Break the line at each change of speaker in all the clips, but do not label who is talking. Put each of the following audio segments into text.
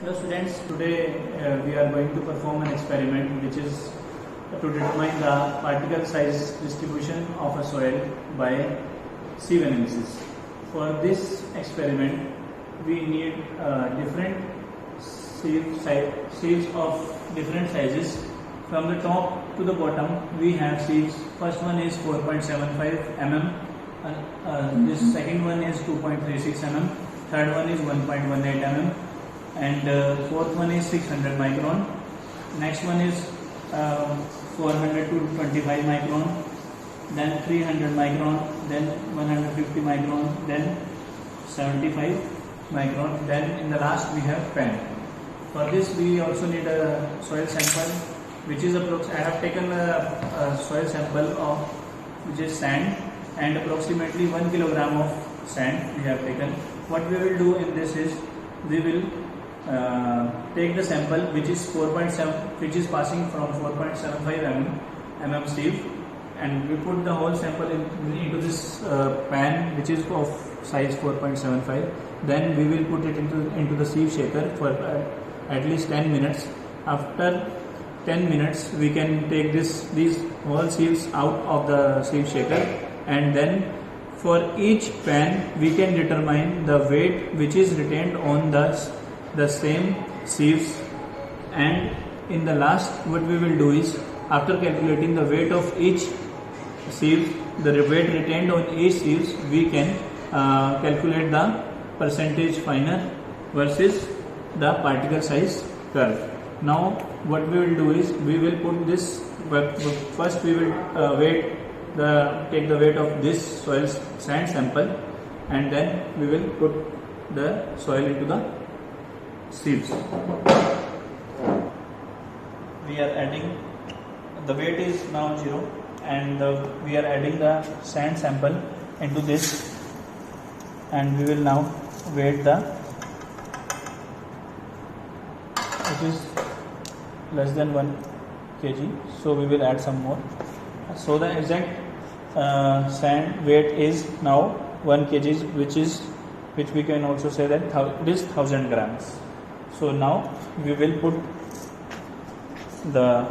Hello students, today we are going to perform an experiment which is to determine the particle size distribution of a soil by sieve analysis. For this experiment we need different sieves of different sizes. From the top to the bottom we have sieves. First one is 4.75 mm, this second one is 2.36 mm, third one is 1.18 mm, and fourth one is 600 micron. Next one is 400 to 25 micron, then 300 micron, then 150 micron, then 75 micron. Then in the last we have pen. For this we also need a soil sample, which is I have taken a soil sample of which is sand, and approximately 1 kilogram of sand we have taken. What we will do in this is we will take the sample which is 4.7, which is passing from 4.75 mm sieve, and we put the whole sample into this pan which is of size 4.75. Then we will put it into the sieve shaker for at least 10 minutes. After 10 minutes we can take these whole sieves out of the sieve shaker, and then for each pan we can determine the weight which is retained on the same sieves. And in the last, what we will do is, after calculating the weight of each sieve, the weight retained on each sieves, we can calculate the percentage finer versus the particle size curve. Now what we will do is we will put this, first we will take the weight of this soil sand sample, and then we will put the soil into the sieves. We are adding, the weight is now 0, and we are adding the sand sample into this, and we will now weight it is less than 1 kg, so we will add some more. So the exact sand weight is now 1 kg, which we can also say that it is 1000 grams. So now we will put the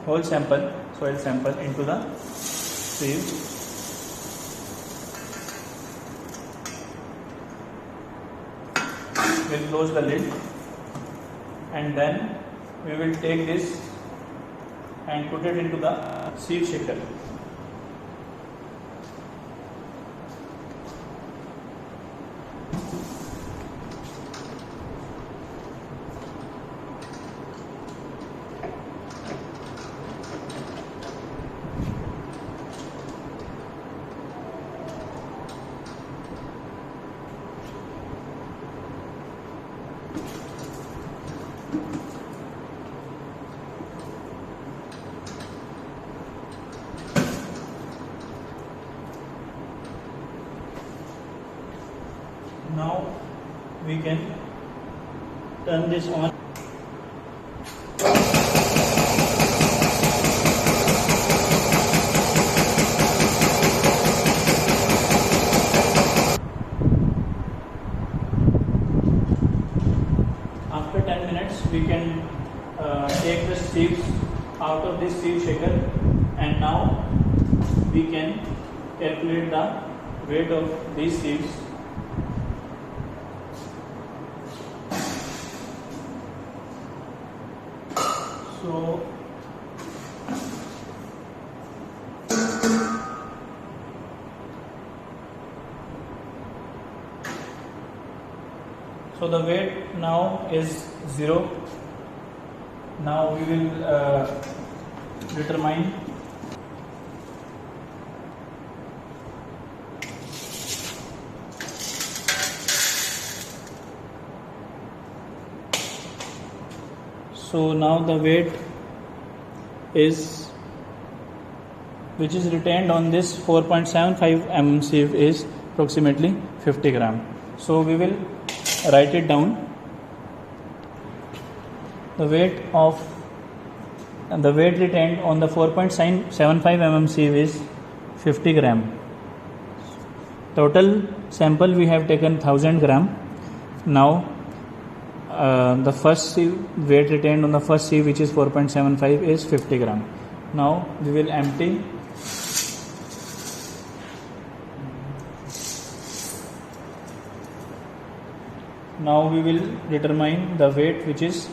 whole sample, soil sample, into the sieve. We'll close the lid, and then we will take this and put it into the sieve shaker. Now we can turn this on. After 10 minutes we can take the sieves out of this sieve shaker, and now we can calculate the weight of these sieves. So the weight now is 0. Now we will determine the weight is, which is retained on this 4.75 mm sieve, is approximately 50 gram. So we will write it down. The weight retained on the 4.75 mm sieve is 50 gram. Total sample we have taken 1000 gram. Now the first sieve, weight retained on the first sieve, which is 4.75, is 50 gram. Now we will empty. Now we will determine the weight which is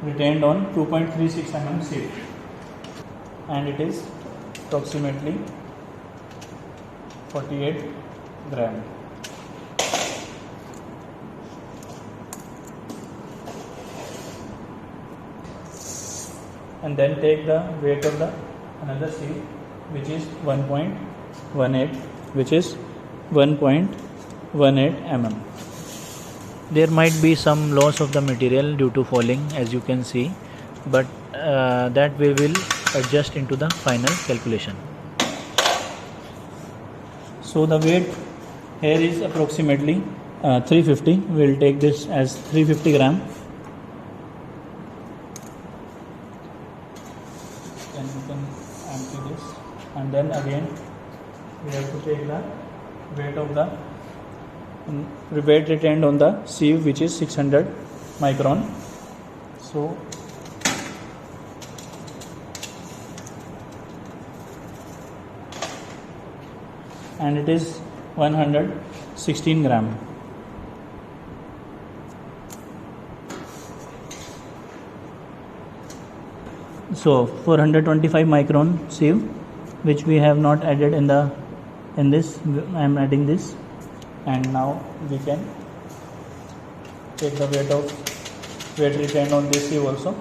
retained on 2.36 mm sieve, and it is approximately 48 gram. And then take the weight of the another sieve, which is 1.18, which is 1.18 mm. There might be some loss of the material due to falling, as you can see, but that we will adjust into the final calculation. So the weight here is approximately 350. We will take this as 350 gram. Then you can empty this, and then again we have to take the weight of the weight retained on the sieve, which is 600 micron. So and it is 116 gram. So 425 micron sieve, which we have not added in this. I am adding this, and now we can take the weight retained on this sieve also,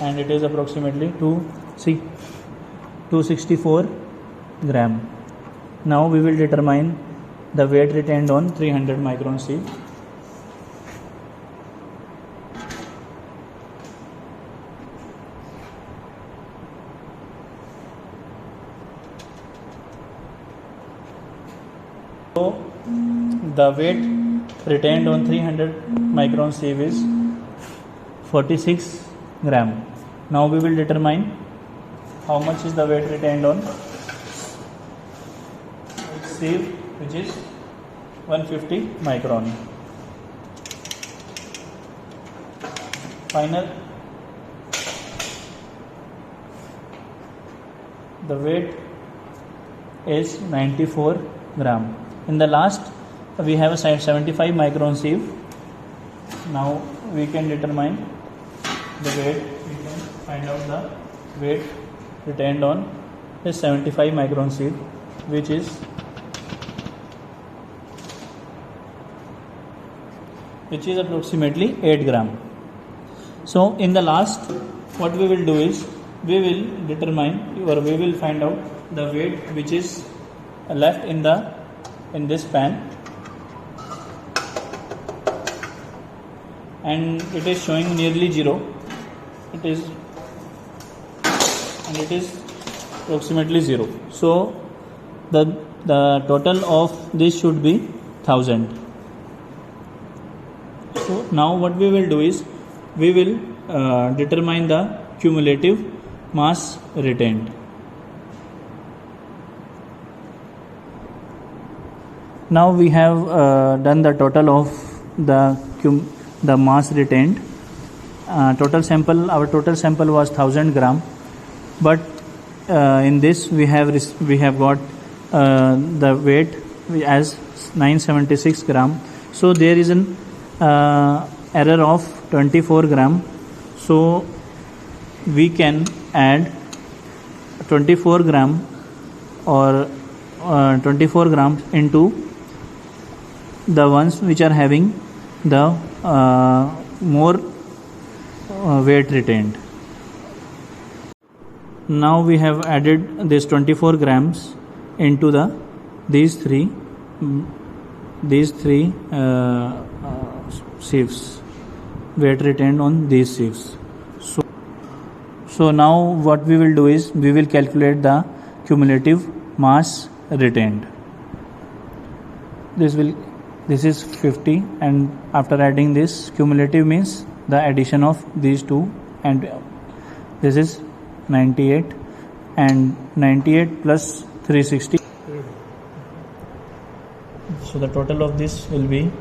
and it is approximately 264 gram. Now we will determine the weight retained on 300 micron sieve. So the weight retained on 300 micron sieve is 46 gram. Now we will determine how much is the weight retained on sieve, which is 150 micron. Final, the weight is 94 gram. In the last, we have a 75 micron sieve. Now we can determine the weight. We can find out the weight retained on this 75 micron sieve, which is approximately 8 gram. So in the last, what we will do is we will determine, or we will find out the weight which is left in this pan, and it is showing nearly 0. It is approximately 0. So the total of this should be 1000. So now what we will do is we will determine the cumulative mass retained. Now we have done the total of the mass retained. Our total sample was 1000 gram, but in this we have got the weight as 976 gram. So there is an error of 24 gram. So we can add 24 gram or 24 grams into the ones which are having the more weight retained. Now we have added this 24 grams into these three sieves, weight retained on these sieves. So now what we will do is we will calculate the cumulative mass retained. This is 50, and after adding this, cumulative means the addition of these two, and this is 98, and 98 plus 360. So the total of this will be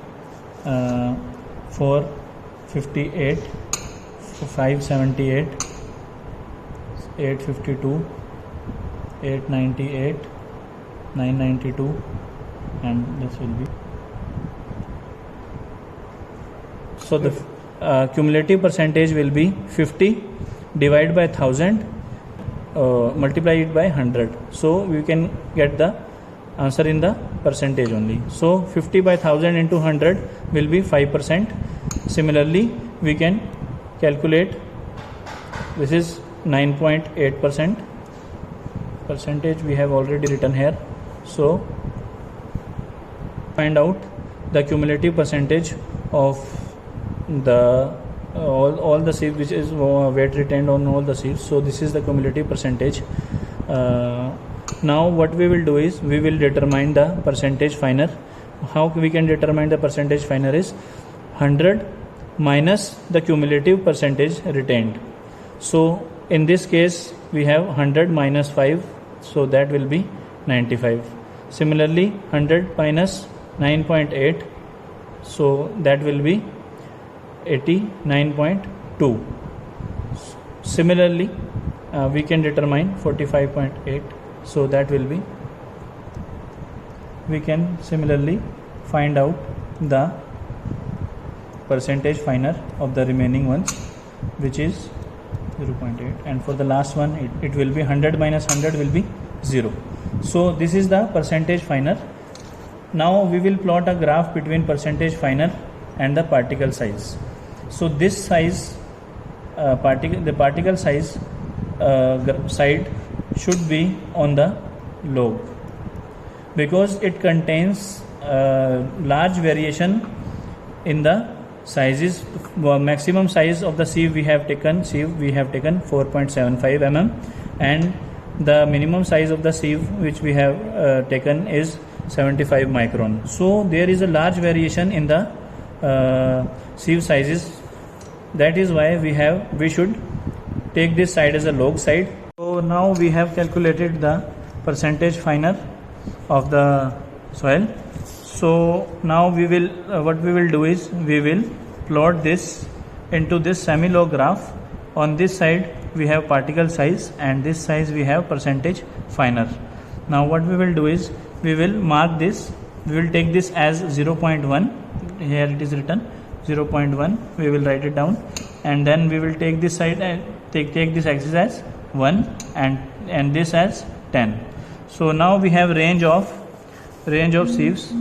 4 58, 578, 852, 898, 992, and this will be. So the cumulative percentage will be 50 divided by 1000, multiply it by 100. So we can get the answer in the percentage only. So 50 by 1000 into 100 will be 5%. Similarly, we can calculate, this is 9.8%. Percentage we have already written here. So find out the cumulative percentage of the all the sieves, which is weight retained on all the sieves. So this is the cumulative percentage. Now what we will do is we will determine the percentage finer. How we can determine the percentage finer is 100 minus the cumulative percentage retained. So in this case we have 100 minus 5, so that will be 95. Similarly 100 minus 9.8, so that will be 89.2. Similarly we can determine 45.8, so that will be, we can similarly find out the percentage finer of the remaining ones, which is 0.8, and for the last one it will be 100 minus 100 will be 0. So this is the percentage finer. Now we will plot a graph between percentage finer and the particle size. So this size, the particle size side should be on the log, because it contains large variation in the sizes. Maximum size of the sieve we have taken 4.75 mm, and the minimum size of the sieve which we have taken is 75 micron. So there is a large variation in the sieve sizes. That is why we should take this side as a log side. So now we have calculated the percentage finer of the soil. So now we will what we will do is we will plot this into this semi-log graph. On this side we have particle size, and this size we have percentage finer. Now what we will do is we will mark this. We will take this as 0.1. Here it is written 0.1. We will write it down, and then we will take this side and take this axis as 1 and this as 10. So now we have range of sieves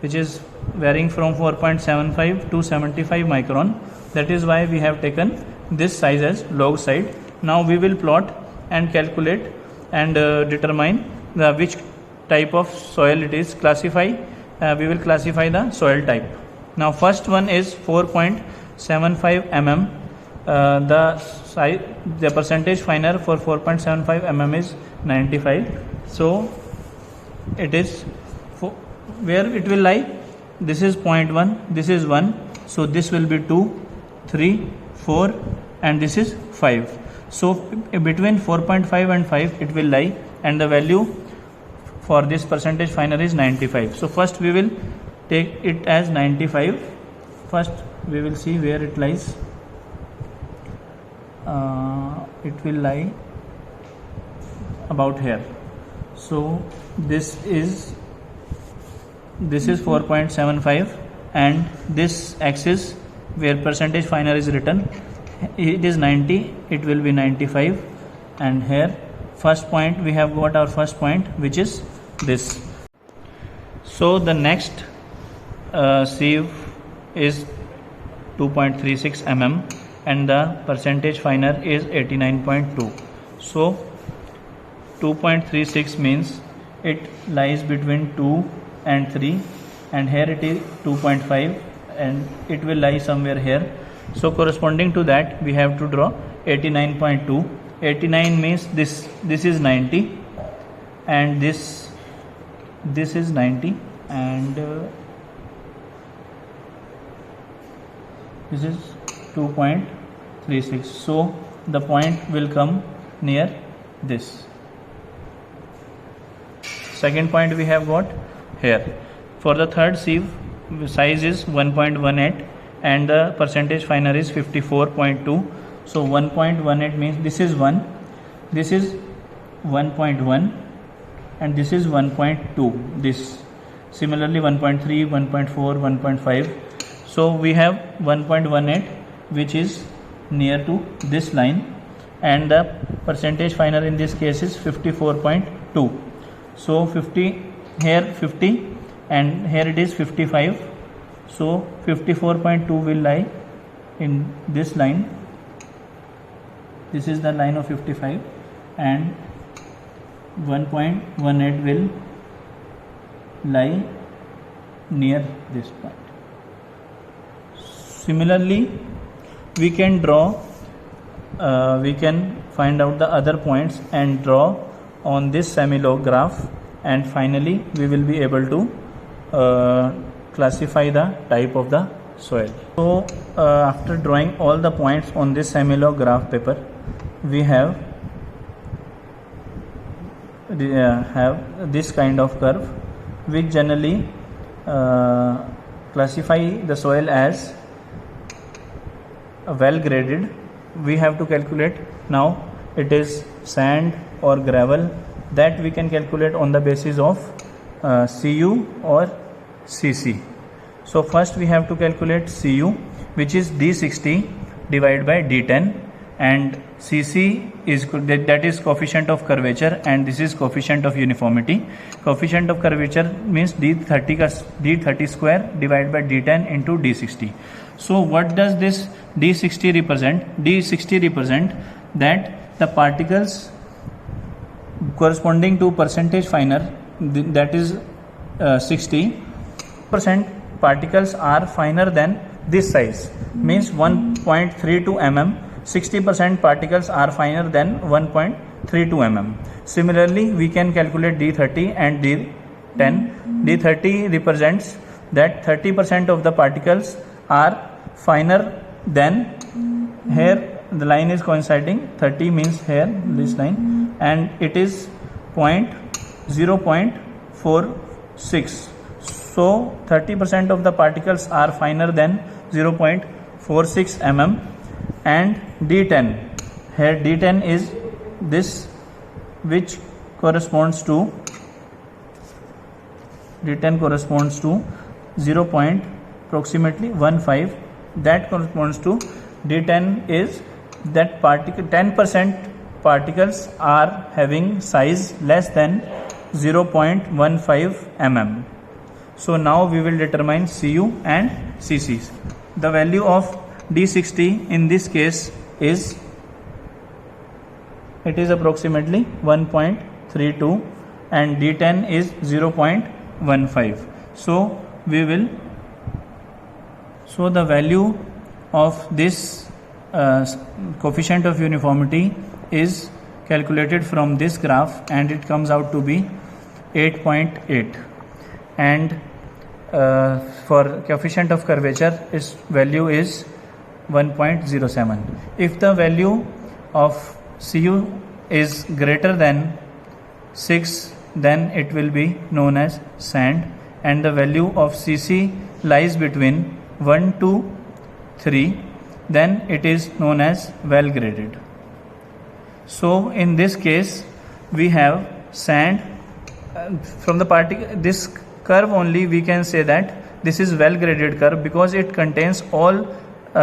which is varying from 4.75 to 75 micron. That is why we have taken this size as log side. Now we will plot and calculate and determine which type of soil it is. We will classify the soil type. Now first one is 4.75 mm. The percentage finer for 4.75 mm is 95. So it is where it will lie. This is 0.1, this is 1, so this will be 2, 3, 4, and this is 5. So between 4.5 and 5 it will lie, and the value for this percentage finer is 95. So first we will take it as 95. First we will see where it lies. It will lie about here. So this is 4.75, and this axis where percentage finer is written, it is 90, it will be 95, and here first point we have got our first point, which is this. So the next sieve is 2.36 mm, and the percentage finer is 89.2. So 2.36 means it lies between 2 and 3, and here it is 2.5, and it will lie somewhere here. So corresponding to that we have to draw 89.2. 89 means this is 90, and this is 90, and this is 2.36. So the point will come near this. Second point we have got here. For the third sieve, size is 1.18, and the percentage finer is 54.2. So 1.18 means this is 1, this is 1.1, and this is 1.2. This similarly 1.3, 1.4, 1.5. So we have 1.18, which is near to this line, and the percentage finer in this case is 54.2. So 50 here 50, and here it is 55. So 54.2 will lie in this line. This is the line of 55, and 1.18 will lie near this point. Similarly, we can we can find out the other points and draw on this semi-log graph, and finally we will be able to classify the type of the soil. So after drawing all the points on this semi-log graph paper, we have this kind of curve, which generally classify the soil as well graded. We have to calculate now it is sand or gravel, that we can calculate on the basis of Cu or Cc. So first we have to calculate Cu, which is D60 divided by D10, and Cc is that is coefficient of curvature, and this is coefficient of uniformity. Coefficient of curvature means D30 square divided by D10 into D60. So what does this D60 represent? D60 represent that the particles corresponding to percentage finer, that is 60% particles are finer than this size, means 1.32 mm. 60% particles are finer than 1.32 mm. Similarly, we can calculate D30 and D10. D30 represents that 30% of the particles are finer than, here the line is coinciding, 30 means here this line, and it is 0.46. So 30% of the particles are finer than 0.46 mm. And D10, here D10 is this, which corresponds to D10 corresponds to 0. Approximately 15. That corresponds to D10 is that 10% particles are having size less than 0.15 mm. So now we will determine Cu and Cc. The value of D60 in this case is, it is approximately 1.32, and D10 is 0.15. So we will, so the value of this coefficient of uniformity is calculated from this graph, and it comes out to be 8.8. And for coefficient of curvature, its value is 1.07. If the value of Cu is greater than 6, then it will be known as sand, and the value of Cc lies between 1 to 3, then it is known as well graded. So in this case we have sand. From the this curve only we can say that this is well graded curve, because it contains all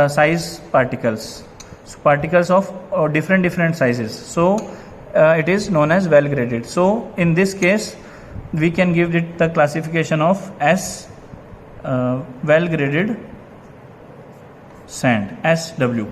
size particles, so particles of different sizes. So it is known as well graded. So in this case we can give it the classification of as well graded sand, SW.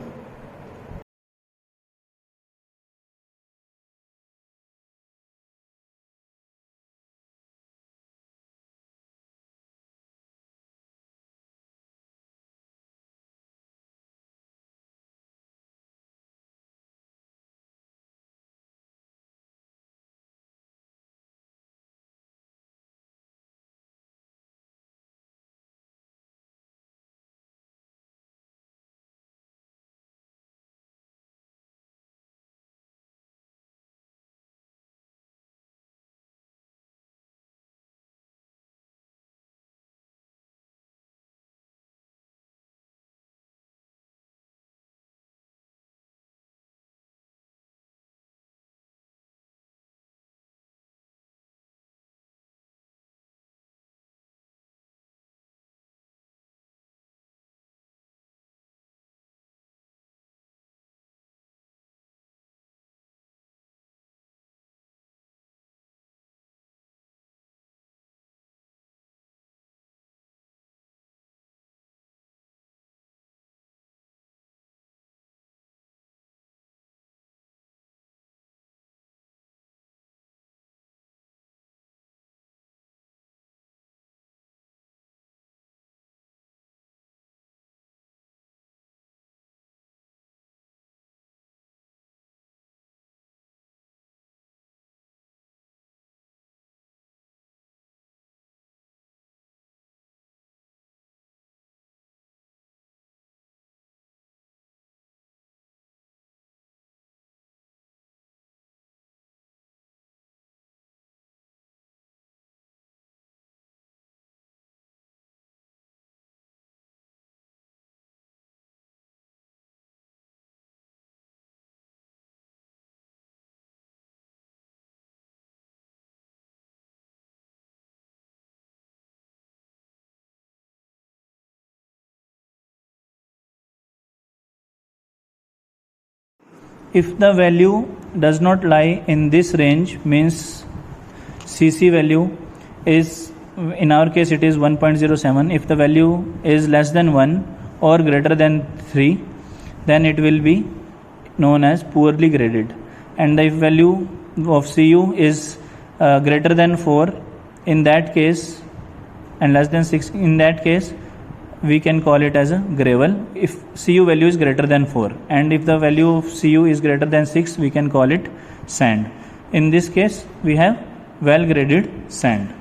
If the value does not lie in this range, means CC value is, in our case it is 1.07. If the value is less than 1 or greater than 3, then it will be known as poorly graded. And the value of CU is greater than 4, in that case, and less than 6, in that case we can call it as a gravel if CU value is greater than 4, and if the value of CU is greater than 6, we can call it sand. In this case we have well graded sand.